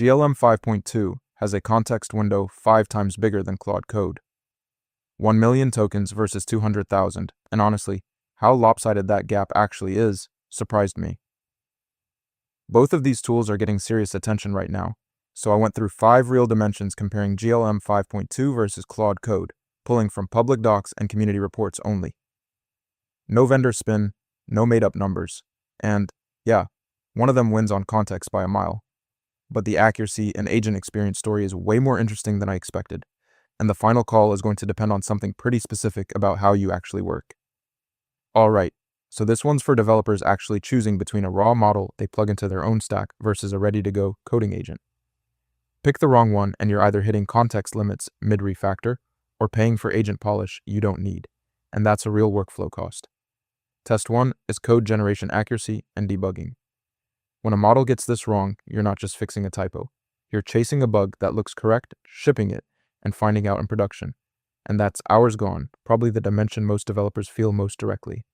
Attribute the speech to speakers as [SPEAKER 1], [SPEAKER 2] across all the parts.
[SPEAKER 1] GLM 5.2 has a context window 5 times bigger than Claude Code. 1 million tokens versus 200,000, and honestly, how lopsided that gap actually is surprised me. Both of these tools are getting serious attention right now, so I went through 5 real dimensions comparing GLM 5.2 versus Claude Code, pulling from public docs and community reports only. No vendor spin, no made-up numbers, and, yeah, one of them wins on context by a mile. But the accuracy and agent experience story is way more interesting than I expected, and the final call is going to depend on something pretty specific about how you actually work. Alright, so this one's for developers actually choosing between a raw model they plug into their own stack versus a ready-to-go coding agent. Pick the wrong one and you're either hitting context limits mid-refactor or paying for agent polish you don't need, and that's a real workflow cost. Test 1 is code generation accuracy and debugging. When a model gets this wrong, you're not just fixing a typo. You're chasing a bug that looks correct, shipping it, and finding out in production. And that's hours gone, probably the dimension most developers feel most directly.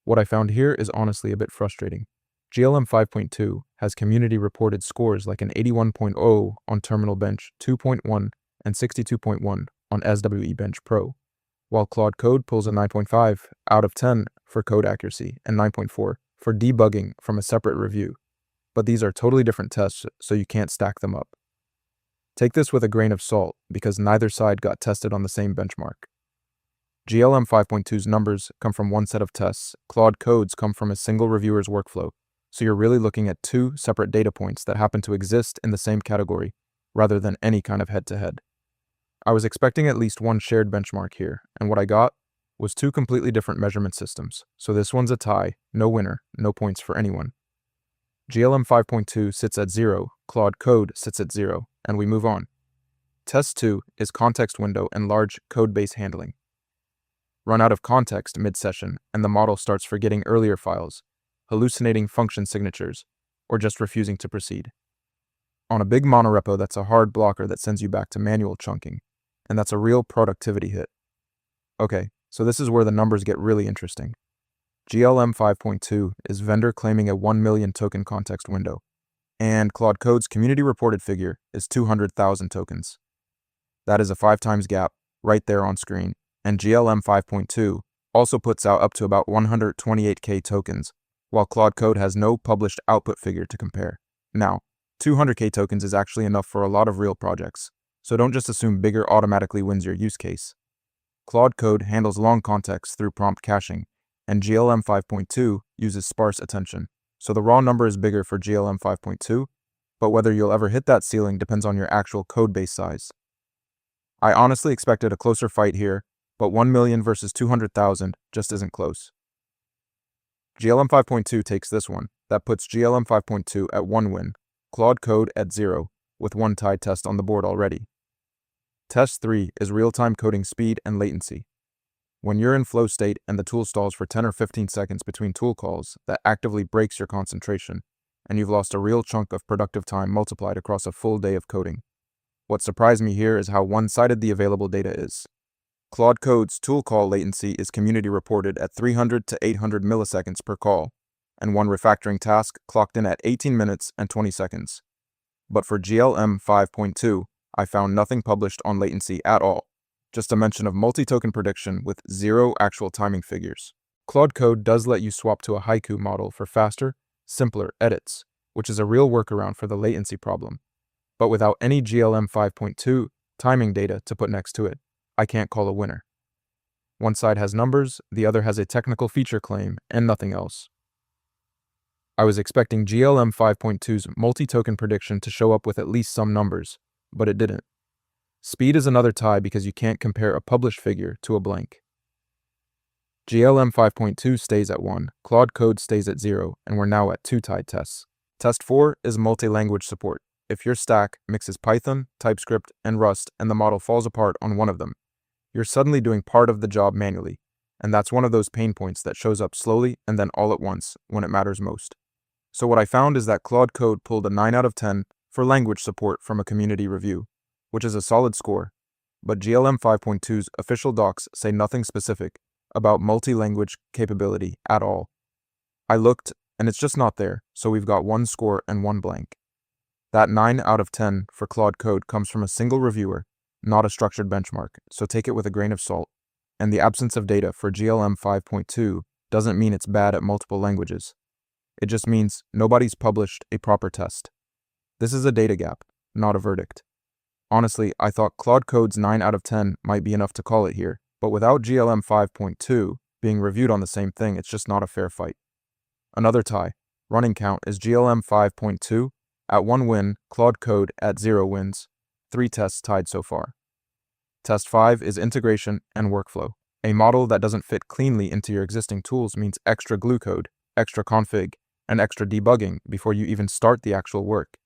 [SPEAKER 1] What I found here is honestly a bit frustrating. GLM 5.2 has community-reported scores like an 81.0 on Terminal Bench 2.1 and 62.1 on SWE Bench Pro, while Claude Code pulls a 9.5 out of 10 for code accuracy and 9.4 for debugging from a separate review. But these are totally different tests, so you can't stack them up. Take this with a grain of salt, because neither side got tested on the same benchmark. GLM 5.2's numbers come from one set of tests, Claude Code's come from a single reviewer's workflow, so you're really looking at 2 separate data points that happen to exist in the same category, rather than any kind of head-to-head. I was expecting at least one shared benchmark here, and what I got was 2 completely different measurement systems, so this one's a tie, no winner, no points for anyone. GLM 5.2 sits at 0, Claude Code sits at 0, and we move on. Test 2 is context window and large code base handling. Run out of context mid-session, and the model starts forgetting earlier files, hallucinating function signatures, or just refusing to proceed. On a big monorepo, that's a hard blocker that sends you back to manual chunking, and that's a real productivity hit. Okay, so this is where the numbers get really interesting. GLM 5.2 is vendor claiming a 1 million token context window, and Claude Code's community reported figure is 200,000 tokens. That is a 5 times gap right there on screen, and GLM 5.2 also puts out up to about 128k tokens, while Claude Code has no published output figure to compare. Now, 200k tokens is actually enough for a lot of real projects, so don't just assume bigger automatically wins your use case. Claude Code handles long context through prompt caching, and GLM 5.2 uses sparse attention, so the raw number is bigger for GLM 5.2, but whether you'll ever hit that ceiling depends on your actual code base size. I honestly expected a closer fight here, but 1 million versus 200,000 just isn't close. GLM 5.2 takes this one. That puts GLM 5.2 at 1 win, Claude Code at 0, with 1 tied test on the board already. Test 3 is real-time coding speed and latency. When you're in flow state and the tool stalls for 10 or 15 seconds between tool calls, that actively breaks your concentration, and you've lost a real chunk of productive time multiplied across a full day of coding. What surprised me here is how one-sided the available data is. Claude Code's tool call latency is community reported at 300 to 800 milliseconds per call, and one refactoring task clocked in at 18 minutes and 20 seconds. But for GLM 5.2, I found nothing published on latency at all, just a mention of multi-token prediction with 0 actual timing figures. Claude Code does let you swap to a haiku model for faster, simpler edits, which is a real workaround for the latency problem. But without any GLM 5.2 timing data to put next to it, I can't call a winner. One side has numbers, the other has a technical feature claim, and nothing else. I was expecting GLM 5.2's multi-token prediction to show up with at least some numbers, but it didn't. Speed is another tie because you can't compare a published figure to a blank. GLM 5.2 stays at 1, Claude Code stays at 0, and we're now at 2 tied tests. Test 4 is multi-language support. If your stack mixes Python, TypeScript, and Rust and the model falls apart on one of them, you're suddenly doing part of the job manually, and that's one of those pain points that shows up slowly and then all at once when it matters most. So what I found is that Claude Code pulled a 9 out of 10 for language support from a community review, which is a solid score, but GLM 5.2's official docs say nothing specific about multi-language capability at all. I looked, and it's just not there, so we've got 1 score and 1 blank. That 9 out of 10 for Claude Code comes from a single reviewer, not a structured benchmark, so take it with a grain of salt. And the absence of data for GLM 5.2 doesn't mean it's bad at multiple languages. It just means nobody's published a proper test. This is a data gap, not a verdict. Honestly, I thought Claude Code's 9 out of 10 might be enough to call it here, but without GLM 5.2 being reviewed on the same thing, it's just not a fair fight. Another tie. Running count is GLM 5.2 at 1 win, Claude Code at 0 wins. 3 tests tied so far. Test 5 is integration and workflow. A model that doesn't fit cleanly into your existing tools means extra glue code, extra config, and extra debugging before you even start the actual work.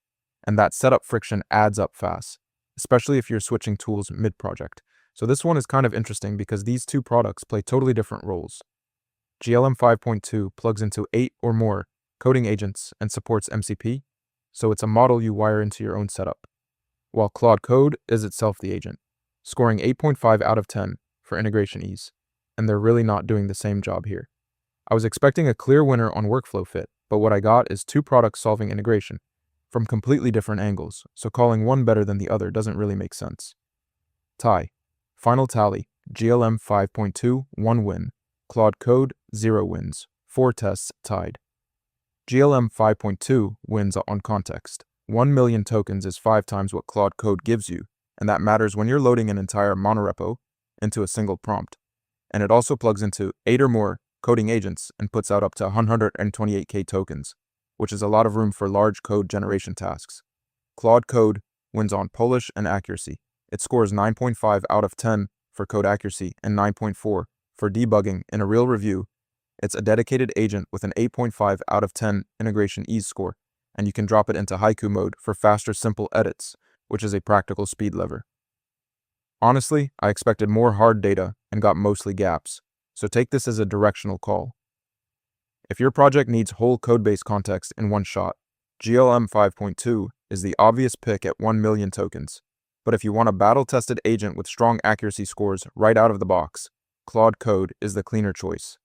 [SPEAKER 1] And that setup friction adds up fast, especially if you're switching tools mid-project. So this one is kind of interesting because these two products play totally different roles. GLM 5.2 plugs into 8 or more coding agents and supports MCP, so it's a model you wire into your own setup, while Claude Code is itself the agent, scoring 8.5 out of 10 for integration ease, and they're really not doing the same job here. I was expecting a clear winner on workflow fit, but what I got is two products solving integration from completely different angles, so calling one better than the other doesn't really make sense. Tie. Final tally, GLM 5.2, 1 win, Claude Code, 0 wins, 4 tests tied. GLM 5.2 wins on context. 1 million tokens is 5 times what Claude Code gives you, and that matters when you're loading an entire monorepo into a single prompt. And it also plugs into 8 or more coding agents and puts out up to 128k tokens, which is a lot of room for large code generation tasks. Claude Code wins on polish and accuracy. It scores 9.5 out of 10 for code accuracy and 9.4 for debugging in a real review. It's a dedicated agent with an 8.5 out of 10 integration ease score, and you can drop it into haiku mode for faster, simple edits, which is a practical speed lever. Honestly, I expected more hard data and got mostly gaps, so take this as a directional call. If your project needs whole codebase context in one shot, GLM 5.2 is the obvious pick at 1 million tokens. But if you want a battle-tested agent with strong accuracy scores right out of the box, Claude Code is the cleaner choice.